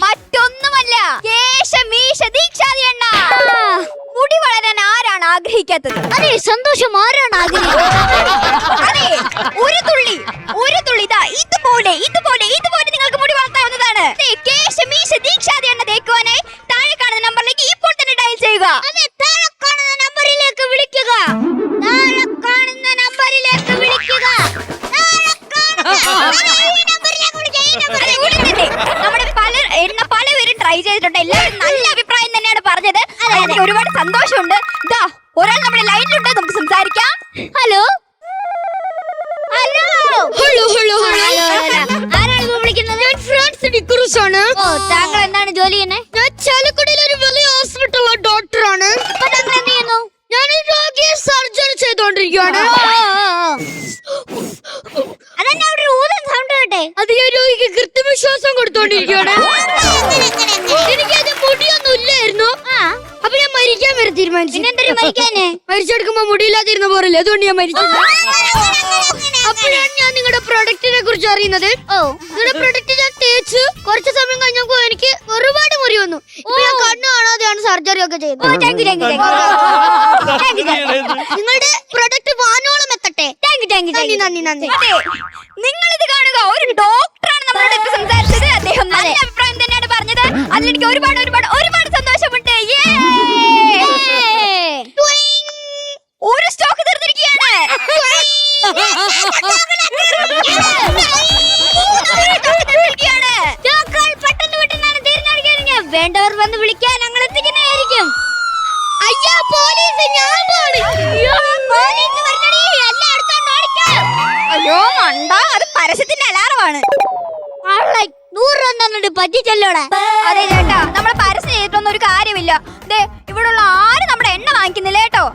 മറ്റൊന്നുമല്ല, കേശമീശ ദീക്ഷാതി എണ്ണ. മുടി വളരാൻ ആരാണ് ആഗ്രഹിക്കാത്തത്? അതെ, സന്തോഷം ആരാണ് ആഗ്രഹിക്കുന്നത്? അതെ, ഒരു തുള്ളി ഇതാ ഇതുപോലെ നിങ്ങൾക്ക് മുടി വളർത്താവുന്നതാണ്. കേശമീശ ദീക്ഷാതി എണ്ണ തേക്കുവാനായി താഴെ കാണുന്ന നമ്പറിലേക്ക് ഇപ്പോൾ തന്നെ ഡയൽ ചെയ്യുക. അതെ, താഴെ കാണുന്ന നമ്പറിലേക്ക് വിളിക്കുക. നമ്മുടെ പലവരും ട്രൈ ചെയ്തിട്ടുണ്ട്. എല്ലാവരും നല്ല അഭിപ്രായം തന്നെയാണ് പറഞ്ഞത്. എനിക്ക് ഒരുപാട് സന്തോഷമുണ്ട്. ഇതാ ഒരാൾ നമ്മുടെ ലൈനിലുണ്ട്, നമുക്ക് സംസാരിക്കാം. ഹലോ ആരാണ് വിളിക്കുന്നത്? താങ്കൾ എന്താണ് ജോലി ചെയ്യുന്നത്? ഞാൻ ചാലക്കുടിയിൽ ഒരു വലിയ ഹോസ്പിറ്റലിലെ ഡോക്ടറാണ്. ഇപ്പൊ താങ്കൾ എന്ത് ചെയ്യുന്നു? ഞാൻ രോഗിയെ സർജറി ചെയ്തോണ്ടിരിക്കുകയാണ്. അതെന്നെ അവിടെ ഊതൻ സൗണ്ട് കേട്ടെ. അത് ഈ രോഗിക്ക് കൃത്രിമശ്വാസം കൊടുത്തോണ്ടിരിക്കുകയാണ്. എനിക്കത് മുടിയൊന്നും ഇല്ലായിരുന്നു. അപ്പൊ ഞാൻ മരിക്കാൻ വരെ തീരുമാനിച്ചു. മരിക്കാനേ? മരിച്ചെടുക്കുമ്പോ മുടിയില്ലാതിരുന്ന പോരല്ലേ, അതുകൊണ്ട് ഞാൻ മരിച്ചു. അപ്പോഴാണ് ഞാൻ നിങ്ങളുടെ പ്രൊഡക്റ്റിനെ കുറിച്ച് അറിയുന്നത്. നിങ്ങളുടെ പ്രൊഡക്റ്റ് ഞാൻ തേച്ച് കുറച്ച് സമയം കഴിഞ്ഞപ്പോ എനിക്ക് ഒരുപാട് മുറി വന്നു. ഇപ്പൊ ഞാൻ കണ്ണു കാണാതെയാണ് സർജറി ഒക്കെ ചെയ്തത്. നിങ്ങളുടെ പ്രൊഡക്റ്റ് വാനോളം എത്തട്ടെ. നന്ദി. നിങ്ങൾ ഇത് കാണുക, ഒരു ഡോക്ടറാണ് നമ്മളോട് ഇപ്പൊ സംസാരിച്ചത്. അദ്ദേഹം നല്ല അഭിപ്രായം തന്നെയാണ് പറഞ്ഞത്. അതിലെനിക്ക് ഒരുപാട് സന്തോഷമുണ്ട്. ഒരു സ്റ്റോക്ക് തീർന്നിരിക്കുകയാണ്. വേണ്ടവർ വന്ന് വിളിക്കാൻ ഞങ്ങൾ എത്തിക്കുന്നതായിരിക്കും. അയ്യോ പോലീസ്, ഞാൻ അയ്യോ മണ്ട, അത് പരസ്യത്തിന്റെ അലാറമാണ്. 100 രൂപ തന്നിട്ട് പറ്റിച്ചല്ലോടാ. അതെ ചേട്ടാ, നമ്മള് പരസ്യം ചെയ്തിട്ടൊന്നും ഒരു കാര്യമില്ല. ദേ ഇവിടെയുള്ള ആരും നമ്മുടെ എണ്ണ വാങ്ങിക്കുന്നില്ല കേട്ടോ.